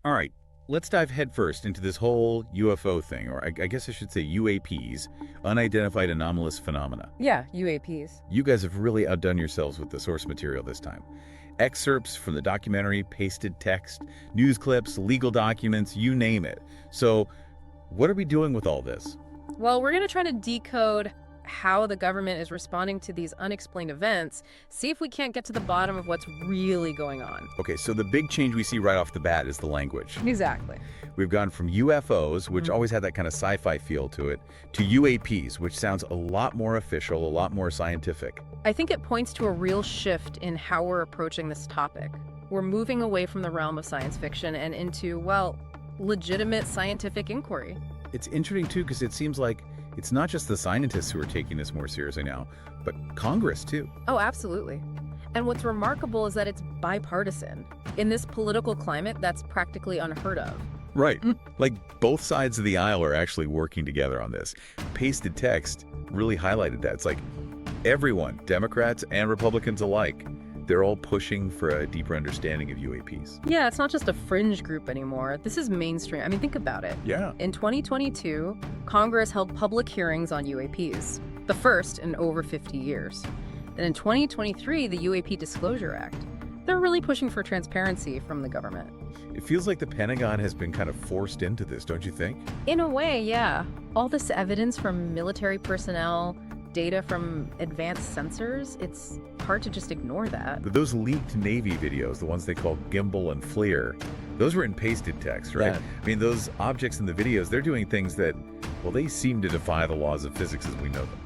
All right, let's dive headfirst into this whole UFO thing, or I guess I should say UAPs, Unidentified Anomalous Phenomena. Yeah, UAPs. You guys have really outdone yourselves with the source material this time. Excerpts from the documentary, pasted text, news clips, legal documents, you name it. So, what are we doing with all this? Well, we're going to try to decode how the government is responding to these unexplained events, see if we can't get to the bottom of what's really going on. Okay, so the big change we see right off the bat is the language. Exactly. We've gone from UFOs, which always had that kind of sci-fi feel to it, to UAPs, which sounds a lot more official, a lot more scientific. I think it points to a real shift in how we're approaching this topic. We're moving away from the realm of science fiction and into, well, legitimate scientific inquiry. It's interesting, too, because it seems like it's not just the scientists who are taking this more seriously now, but Congress, too. Oh, absolutely. And what's remarkable is that it's bipartisan. In this political climate, that's practically unheard of. Right. Like, both sides of the aisle are actually working together on this. Pasted text really highlighted that. It's like everyone, Democrats and Republicans alike, they're all pushing for a deeper understanding of UAPs. Yeah, it's not just a fringe group anymore. This is mainstream. I mean, think about it. Yeah. In 2022, Congress held public hearings on UAPs, the first in over 50 years. Then in 2023, the UAP Disclosure Act. They're really pushing for transparency from the government. It feels like the Pentagon has been kind of forced into this, don't you think? In a way, yeah. All this evidence from military personnel, data from advanced sensors, it's hard to just ignore that. But those leaked Navy videos, the ones they call Gimbal and FLIR, those were in pasted text, right? Yeah. I mean, those objects in the videos, they're doing things that, well, they seem to defy the laws of physics as we know them.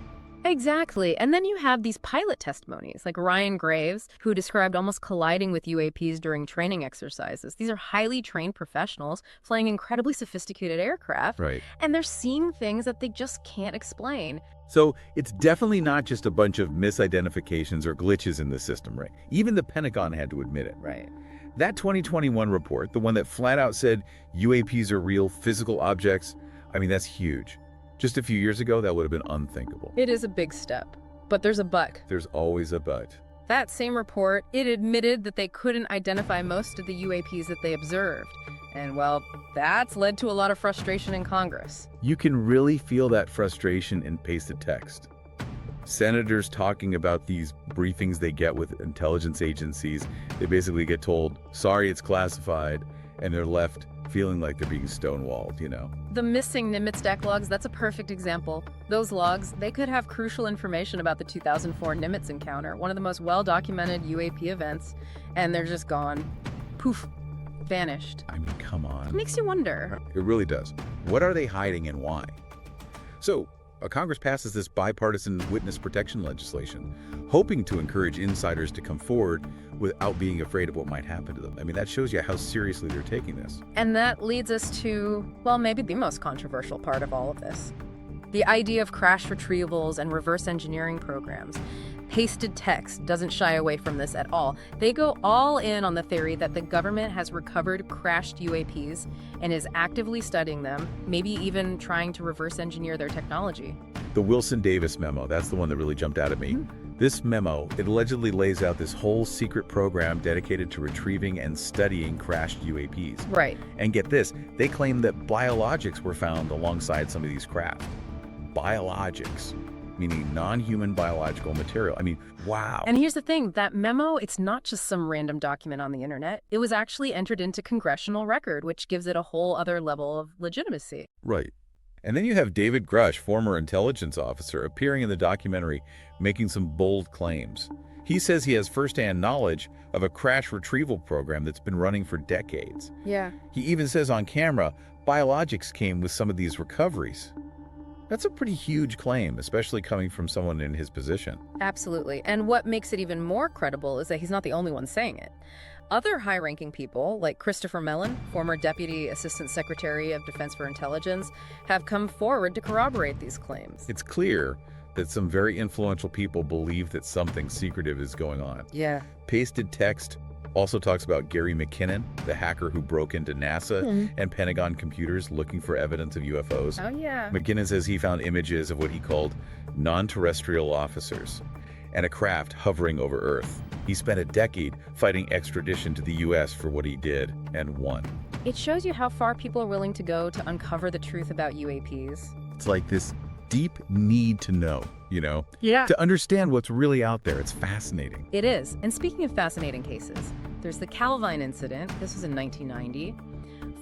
Exactly. And then you have these pilot testimonies, like Ryan Graves, who described almost colliding with UAPs during training exercises. These are highly trained professionals flying incredibly sophisticated aircraft, Right. and they're seeing things that they just can't explain. So it's definitely not just a bunch of misidentifications or glitches in the system, right? Even the Pentagon had to admit it. Right. That 2021 report, the one that flat out said UAPs are real physical objects, I mean, that's huge. Just a few years ago, that would have been unthinkable. It is a big step, but there's a but. There's always a but. That same report, it admitted that they couldn't identify most of the UAPs that they observed. And, well, that's led to a lot of frustration in Congress. You can really feel that frustration in pasted text. Senators talking about these briefings they get with intelligence agencies, they basically get told, sorry, it's classified, and they're left feeling like they're being stonewalled, you know? The missing Nimitz deck logs, that's a perfect example. Those logs, they could have crucial information about the 2004 Nimitz encounter, one of the most well-documented UAP events, and they're just gone. Poof. Vanished. I mean, come on. It makes you wonder. It really does. What are they hiding and why? So, Congress passes this bipartisan witness protection legislation, hoping to encourage insiders to come forward without being afraid of what might happen to them. I mean, that shows you how seriously they're taking this. And that leads us to, well, maybe the most controversial part of all of this. The idea of crash retrievals and reverse engineering programs. Pasted text doesn't shy away from this at all. They go all in on the theory that the government has recovered crashed UAPs and is actively studying them, maybe even trying to reverse engineer their technology. The Wilson Davis memo, that's the one that really jumped out at me. This memo, it allegedly lays out this whole secret program dedicated to retrieving and studying crashed UAPs. Right. And get this, they claim that biologics were found alongside some of these craft. Biologics, meaning non-human biological material. I mean, wow. And here's the thing, that memo, it's not just some random document on the internet. It was actually entered into Congressional record, which gives it a whole other level of legitimacy. Right. And then you have David Grush, former intelligence officer, appearing in the documentary, making some bold claims. He says he has firsthand knowledge of a crash retrieval program that's been running for decades. Yeah. He even says on camera, biologics came with some of these recoveries. That's a pretty huge claim, especially coming from someone in his position. Absolutely. And what makes it even more credible is that he's not the only one saying it. Other high-ranking people, like Christopher Mellon, former Deputy Assistant Secretary of Defense for Intelligence, have come forward to corroborate these claims. It's clear that some very influential people believe that something secretive is going on. Yeah. Pasted text also talks about Gary McKinnon, the hacker who broke into NASA and Pentagon computers looking for evidence of UFOs. Oh, yeah. McKinnon says he found images of what he called non-terrestrial officers and a craft hovering over Earth. He spent a decade fighting extradition to the U.S. for what he did and won. It shows you how far people are willing to go to uncover the truth about UAPs. It's like this deep need to know, Yeah. to understand what's really out there. It's fascinating. It is. And speaking of fascinating cases, there's the Calvine incident. This was in 1990.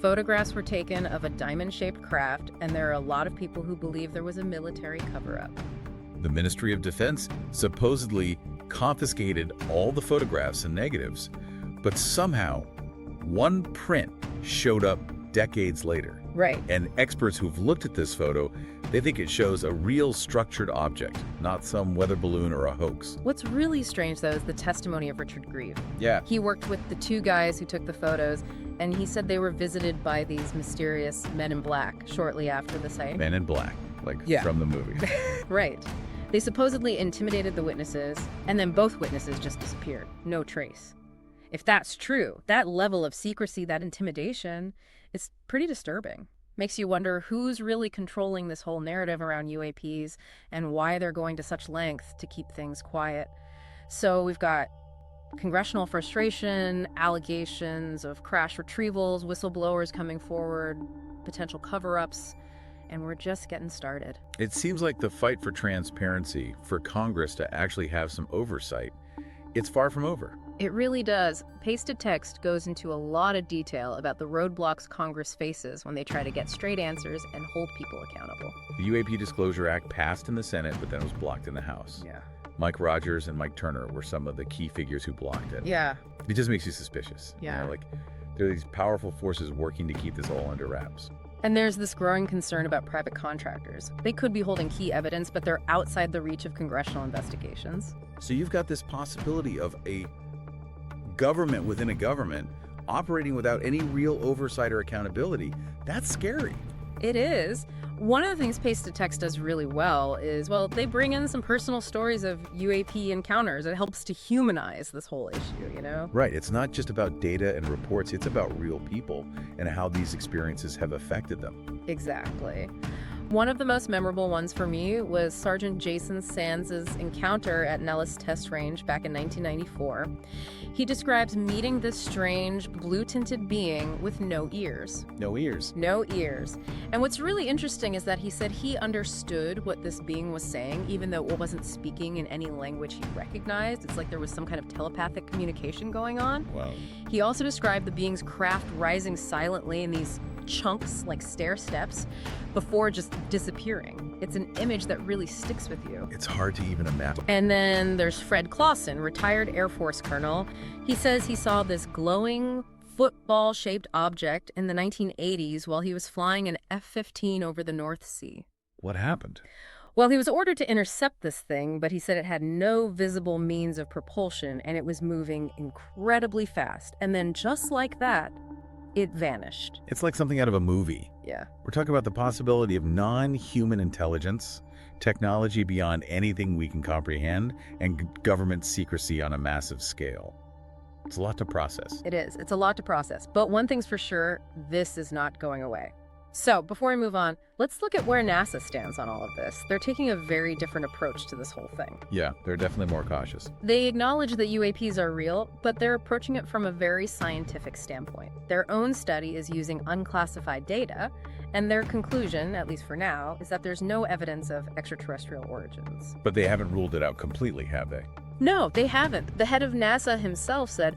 Photographs were taken of a diamond-shaped craft, and there are a lot of people who believe there was a military cover-up. The Ministry of Defense supposedly confiscated all the photographs and negatives, but somehow one print showed up decades later. Right. And experts who've looked at this photo, they think it shows a real structured object, not some weather balloon or a hoax. What's really strange, though, is the testimony of Richard Grieve. Yeah. He worked with the two guys who took the photos, and he said they were visited by these mysterious men in black shortly after the sighting. Men in Black, like from the movie. Right. They supposedly intimidated the witnesses, and then both witnesses just disappeared. No trace. If that's true, that level of secrecy, that intimidation, is pretty disturbing. Makes you wonder who's really controlling this whole narrative around UAPs and why they're going to such length to keep things quiet. So we've got congressional frustration, allegations of crash retrievals, whistleblowers coming forward, potential cover-ups, and we're just getting started. It seems like the fight for transparency, for Congress to actually have some oversight, it's far from over. It really does. Pasted text goes into a lot of detail about the roadblocks Congress faces when they try to get straight answers and hold people accountable. The UAP Disclosure Act passed in the Senate, but then it was blocked in the House. Yeah. Mike Rogers and Mike Turner were some of the key figures who blocked it. Yeah. It just makes you suspicious. Yeah. Like, there are these powerful forces working to keep this all under wraps. And there's this growing concern about private contractors. They could be holding key evidence, but they're outside the reach of congressional investigations. So you've got this possibility of a government within a government operating without any real oversight or accountability. That's scary. It is. One of the things Pasted Text does really well is, well, they bring in some personal stories of UAP encounters. It helps to humanize this whole issue, Right. It's not just about data and reports. It's about real people and how these experiences have affected them. Exactly. One of the most memorable ones for me was Sergeant Jason Sands' encounter at Nellis Test Range back in 1994. He describes meeting this strange, blue-tinted being with no ears. No ears. No ears. And what's really interesting is that he said he understood what this being was saying, even though it wasn't speaking in any language he recognized. It's like there was some kind of telepathic communication going on. Wow. He also described the being's craft rising silently in these chunks, like stair steps, before just disappearing. It's an image that really sticks with you. It's hard to even imagine. And then there's Fred Clausen, retired Air Force colonel. He says he saw this glowing football-shaped object in the 1980s while he was flying an F-15 over the North Sea. What happened? Well, he was ordered to intercept this thing, but he said it had no visible means of propulsion and it was moving incredibly fast. And then just like that, it vanished. It's like something out of a movie. Yeah. We're talking about the possibility of non-human intelligence, technology beyond anything we can comprehend, and government secrecy on a massive scale. It's a lot to process. It is. It's a lot to process. But one thing's for sure, this is not going away. So before we move on, let's look at where NASA stands on all of this. They're taking a very different approach to this whole thing. Yeah, they're definitely more cautious. They acknowledge that UAPs are real, but they're approaching it from a very scientific standpoint. Their own study is using unclassified data, and their conclusion, at least for now, is that there's no evidence of extraterrestrial origins. But they haven't ruled it out completely, have they? No, they haven't. The head of NASA himself said,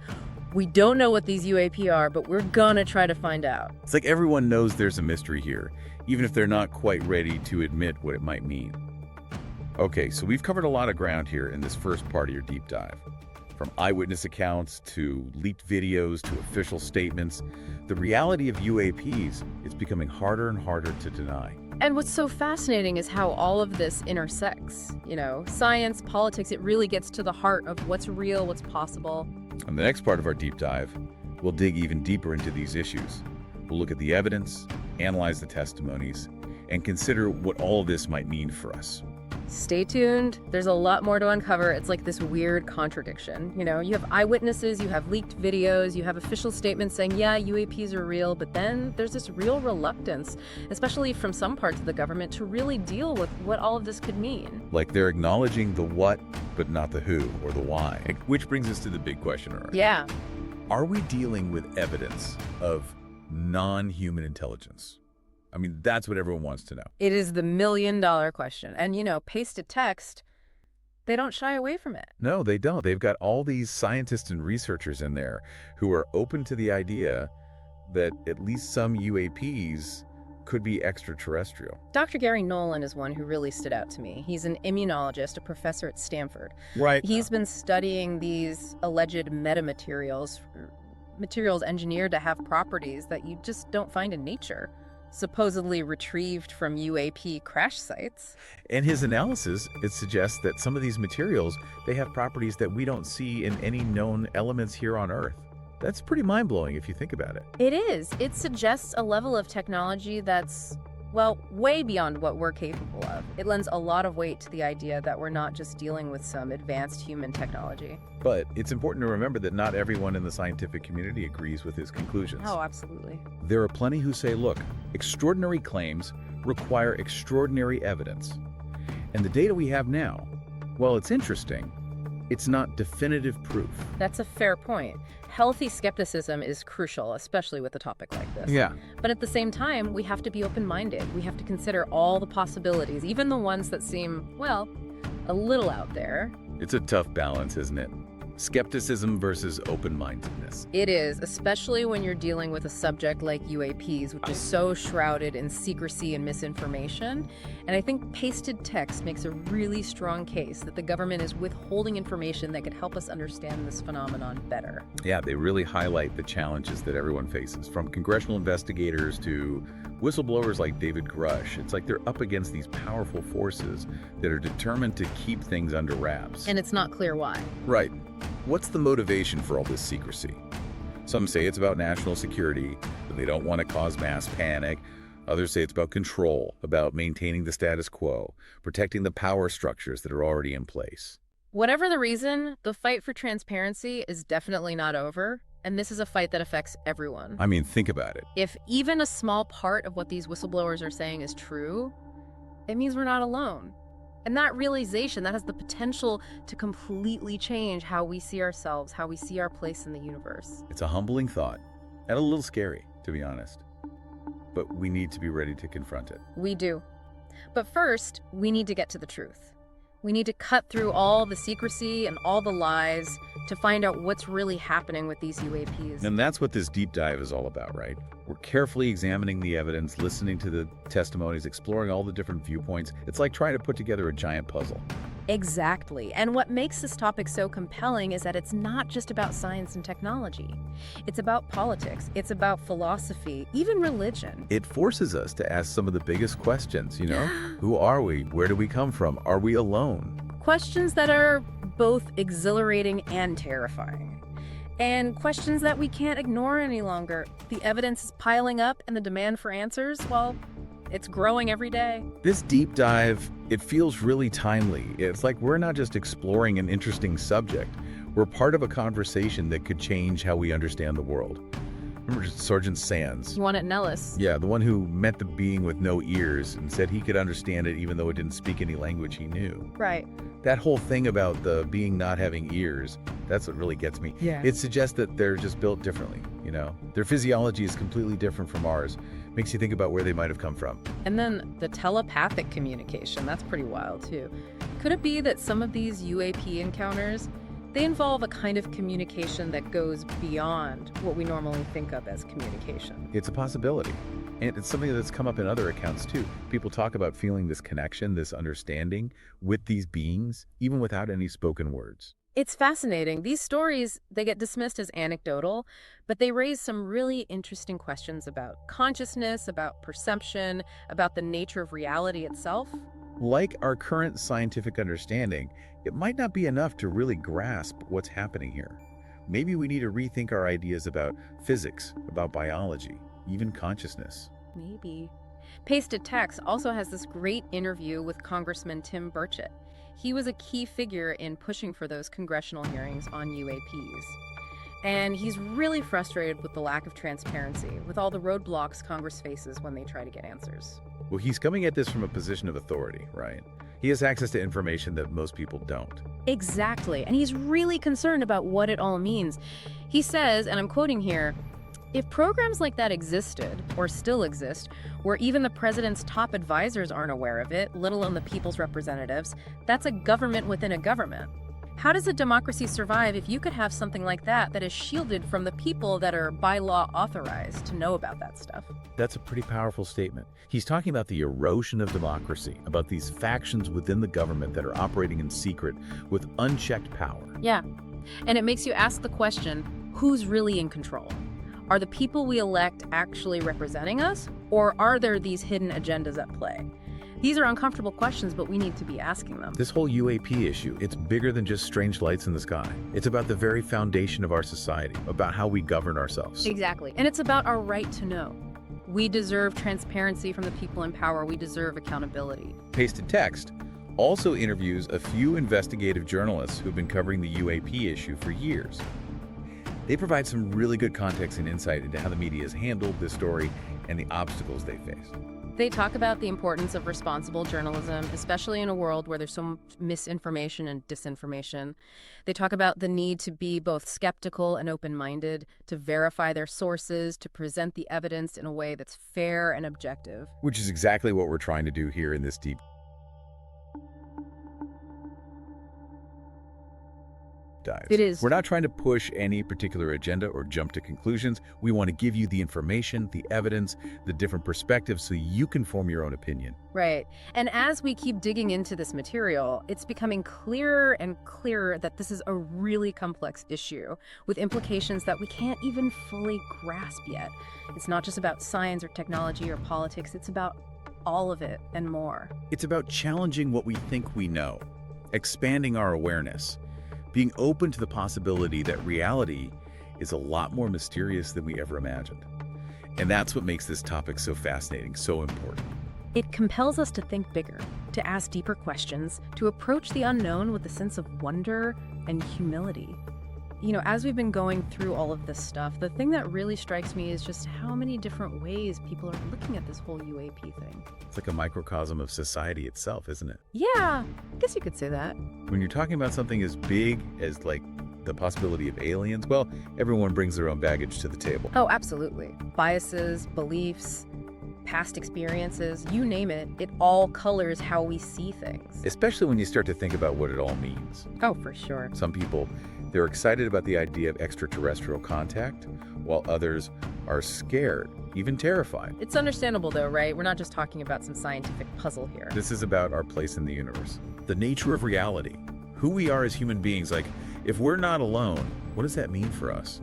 "We don't know what these UAP are, but we're gonna try to find out." It's like everyone knows there's a mystery here, even if they're not quite ready to admit what it might mean. Okay, so we've covered a lot of ground here in this first part of your deep dive. From eyewitness accounts to leaked videos to official statements, the reality of UAPs is becoming harder and harder to deny. And what's so fascinating is how all of this intersects. Science, politics, it really gets to the heart of what's real, what's possible. In the next part of our deep dive, we'll dig even deeper into these issues. We'll look at the evidence, analyze the testimonies, and consider what all of this might mean for us. Stay tuned. There's a lot more to uncover. It's like this weird contradiction. You have eyewitnesses, you have leaked videos, you have official statements saying, yeah, UAPs are real, but then there's this real reluctance, especially from some parts of the government, to really deal with what all of this could mean. Like they're acknowledging the what, but not the who or the why. Which brings us to the big question, all right? Yeah. Are we dealing with evidence of non-human intelligence? I mean, that's what everyone wants to know. It is the million-dollar question. And, pasted text, they don't shy away from it. No, they don't. They've got all these scientists and researchers in there who are open to the idea that at least some UAPs could be extraterrestrial. Dr. Gary Nolan is one who really stood out to me. He's an immunologist, a professor at Stanford. Right. He's been studying these alleged metamaterials, materials engineered to have properties that you just don't find in nature, supposedly retrieved from UAP crash sites. And his analysis, it suggests that some of these materials, they have properties that we don't see in any known elements here on Earth. That's pretty mind-blowing if you think about it. It is. It suggests a level of technology that's, well, way beyond what we're capable of. It lends a lot of weight to the idea that we're not just dealing with some advanced human technology. But it's important to remember that not everyone in the scientific community agrees with his conclusions. Oh, absolutely. There are plenty who say, look, extraordinary claims require extraordinary evidence. And the data we have now, while it's interesting, it's not definitive proof. That's a fair point. Healthy skepticism is crucial, especially with a topic like this. Yeah. But at the same time, we have to be open-minded. We have to consider all the possibilities, even the ones that seem, well, a little out there. It's a tough balance, isn't it? Skepticism versus open-mindedness. It is, especially when you're dealing with a subject like UAPs, which is so shrouded in secrecy and misinformation. And I think pasted text makes a really strong case that the government is withholding information that could help us understand this phenomenon better. Yeah, they really highlight the challenges that everyone faces, from congressional investigators to whistleblowers like David Grush. It's like they're up against these powerful forces that are determined to keep things under wraps. And it's not clear why. Right. What's the motivation for all this secrecy? Some say it's about national security, that they don't want to cause mass panic. Others say it's about control, about maintaining the status quo, protecting the power structures that are already in place. Whatever the reason, the fight for transparency is definitely not over, and this is a fight that affects everyone. I mean, think about it. If even a small part of what these whistleblowers are saying is true, it means we're not alone. And that realization, that has the potential to completely change how we see ourselves, how we see our place in the universe. It's a humbling thought, and a little scary, to be honest. But we need to be ready to confront it. We do. But first, we need to get to the truth. We need to cut through all the secrecy and all the lies to find out what's really happening with these UAPs. And that's what this deep dive is all about, right? We're carefully examining the evidence, listening to the testimonies, exploring all the different viewpoints. It's like trying to put together a giant puzzle. Exactly. And what makes this topic so compelling is that it's not just about science and technology. It's about politics. It's about philosophy, even religion. It forces us to ask some of the biggest questions, Who are we? Where do we come from? Are we alone? Questions that are both exhilarating and terrifying. And questions that we can't ignore any longer. The evidence is piling up and the demand for answers, well, it's growing every day. This deep dive, it feels really timely. It's like we're not just exploring an interesting subject. We're part of a conversation that could change how we understand the world. Remember Sergeant Sands? You want it, Nellis? Yeah, the one who met the being with no ears and said he could understand it even though it didn't speak any language he knew. Right. That whole thing about the being not having ears, that's what really gets me. Yeah. It suggests that they're just built differently, Their physiology is completely different from ours. Makes you think about where they might have come from. And then the telepathic communication, that's pretty wild too. Could it be that some of these UAP encounters, they involve a kind of communication that goes beyond what we normally think of as communication? It's a possibility. And it's something that's come up in other accounts too. People talk about feeling this connection, this understanding with these beings, even without any spoken words. It's fascinating. These stories, they get dismissed as anecdotal, but they raise some really interesting questions about consciousness, about perception, about the nature of reality itself. Like our current scientific understanding, it might not be enough to really grasp what's happening here. Maybe we need to rethink our ideas about physics, about biology, even consciousness. Maybe. Pasted Text also has this great interview with Congressman Tim Burchett. He was a key figure in pushing for those congressional hearings on UAPs. And he's really frustrated with the lack of transparency, with all the roadblocks Congress faces when they try to get answers. Well, he's coming at this from a position of authority, right? He has access to information that most people don't. Exactly. And he's really concerned about what it all means. He says, and I'm quoting here, If programs like that existed, or still exist, where even the president's top advisors aren't aware of it, let alone the people's representatives, that's a government within a government. How does a democracy survive if you could have something like that is shielded from the people that are by law authorized to know about that stuff? That's a pretty powerful statement. He's talking about the erosion of democracy, about these factions within the government that are operating in secret with unchecked power. Yeah, and it makes you ask the question, who's really in control? Are the people we elect actually representing us, or are there these hidden agendas at play? These are uncomfortable questions, but we need to be asking them. This whole UAP issue, it's bigger than just strange lights in the sky. It's about the very foundation of our society, about how we govern ourselves. Exactly. And it's about our right to know. We deserve transparency from the people in power. We deserve accountability. Pasted Text also interviews a few investigative journalists who've been covering the UAP issue for years. They provide some really good context and insight into how the media has handled this story and the obstacles they face. They talk about the importance of responsible journalism, especially in a world where there's so much misinformation and disinformation. They talk about the need to be both skeptical and open-minded, to verify their sources, to present the evidence in a way that's fair and objective. Which is exactly what we're trying to do here in this deep dive. It is. We're not trying to push any particular agenda or jump to conclusions. We want to give you the information, the evidence, the different perspectives so you can form your own opinion. Right. And as we keep digging into this material, it's becoming clearer and clearer that this is a really complex issue with implications that we can't even fully grasp yet. It's not just about science or technology or politics. It's about all of it and more. It's about challenging what we think we know, expanding our awareness, being open to the possibility that reality is a lot more mysterious than we ever imagined. And that's what makes this topic so fascinating, so important. It compels us to think bigger, to ask deeper questions, to approach the unknown with a sense of wonder and humility. You know, as we've been going through all of this stuff, the thing that really strikes me is just how many different ways people are looking at this whole UAP thing. It's like a microcosm of society itself, isn't it? Yeah, I guess you could say that. When you're talking about something as big as like the possibility of aliens, well, everyone brings their own baggage to the table. Oh, absolutely. Biases, beliefs, past experiences, you name it, it all colors how we see things. Especially when you start to think about what it all means. Oh, for sure. Some people, they're excited about the idea of extraterrestrial contact, while others are scared, even terrified. It's understandable though, right? We're not just talking about some scientific puzzle here. This is about our place in the universe, the nature of reality, who we are as human beings. Like, if we're not alone, what does that mean for us?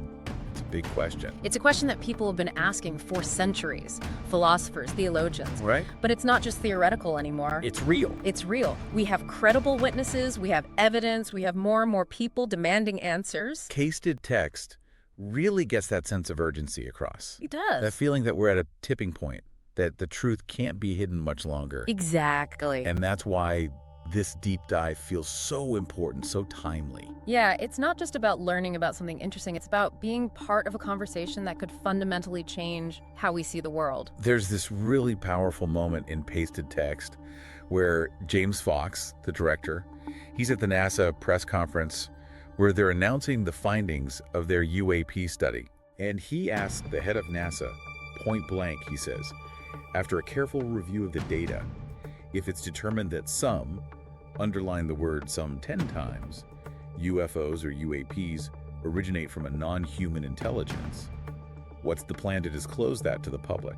It's a big question. It's a question that people have been asking for centuries, philosophers, theologians. Right? But it's not just theoretical anymore. It's real. It's real. We have credible witnesses, we have evidence, we have more and more people demanding answers. Pasted Text really gets that sense of urgency across. It does. That feeling that we're at a tipping point, that the truth can't be hidden much longer. Exactly. And that's why this deep dive feels so important, so timely. Yeah, it's not just about learning about something interesting. It's about being part of a conversation that could fundamentally change how we see the world. There's this really powerful moment in Pasted Text where James Fox, the director, he's at the NASA press conference where they're announcing the findings of their UAP study. And he asked the head of NASA, point blank, he says, after a careful review of the data, if it's determined that some, underline the word some 10 times, UFOs or UAPs originate from a non-human intelligence, what's the plan to disclose that to the public?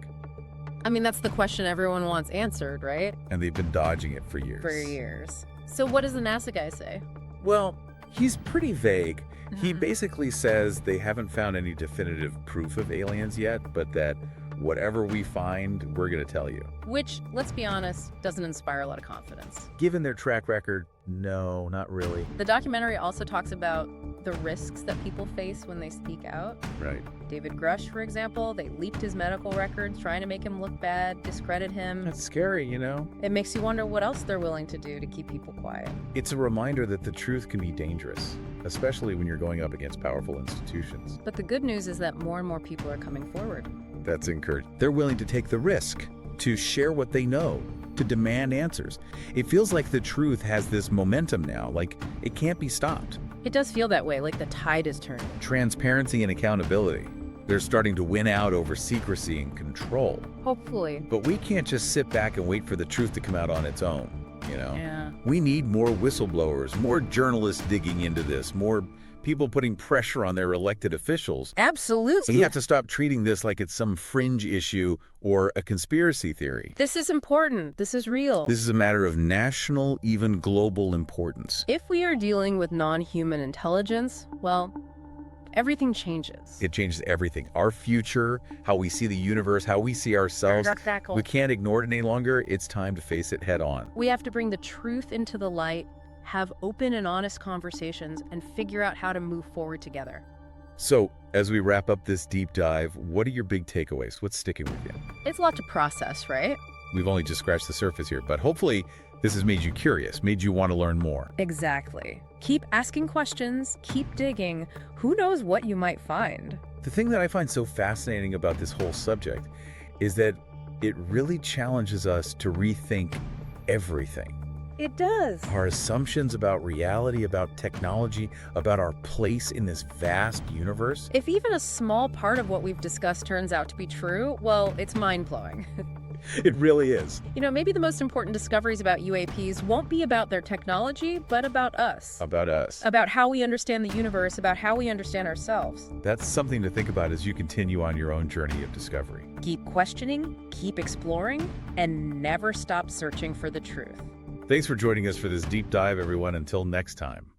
I mean, that's the question everyone wants answered, right? And they've been dodging it for years. For years. So what does the NASA guy say? Well, he's pretty vague. He Mhm. basically says they haven't found any definitive proof of aliens yet, but that whatever we find, we're going to tell you. Which, let's be honest, doesn't inspire a lot of confidence. Given their track record, no, not really. The documentary also talks about the risks that people face when they speak out. Right. David Grush, for example, they leaked his medical records, trying to make him look bad, discredit him. That's scary, you know? It makes you wonder what else they're willing to do to keep people quiet. It's a reminder that the truth can be dangerous, especially when you're going up against powerful institutions. But the good news is that more and more people are coming forward. That's encouraging. They're willing to take the risk, to share what they know, to demand answers. It feels like the truth has this momentum now, like it can't be stopped. It does feel that way, like the tide is turning. Transparency and accountability. They're starting to win out over secrecy and control. Hopefully. But we can't just sit back and wait for the truth to come out on its own, you know? Yeah. We need more whistleblowers, more journalists digging into this, more people putting pressure on their elected officials. Absolutely. We have to stop treating this like it's some fringe issue or a conspiracy theory. This is important. This is real. This is a matter of national, even global importance. If we are dealing with non-human intelligence, well, everything changes. It changes everything. Our future, how we see the universe, how we see ourselves. We can't ignore it any longer. It's time to face it head on. We have to bring the truth into the light, have open and honest conversations, and figure out how to move forward together. So, as we wrap up this deep dive, what are your big takeaways? What's sticking with you? It's a lot to process, right? We've only just scratched the surface here, but hopefully this has made you curious, made you want to learn more. Exactly. Keep asking questions, keep digging. Who knows what you might find? The thing that I find so fascinating about this whole subject is that it really challenges us to rethink everything. It does. Our assumptions about reality, about technology, about our place in this vast universe. If even a small part of what we've discussed turns out to be true, well, it's mind-blowing. It really is. You know, maybe the most important discoveries about UAPs won't be about their technology, but about us. About us. About how we understand the universe, about how we understand ourselves. That's something to think about as you continue on your own journey of discovery. Keep questioning, keep exploring, and never stop searching for the truth. Thanks for joining us for this deep dive, everyone. Until next time.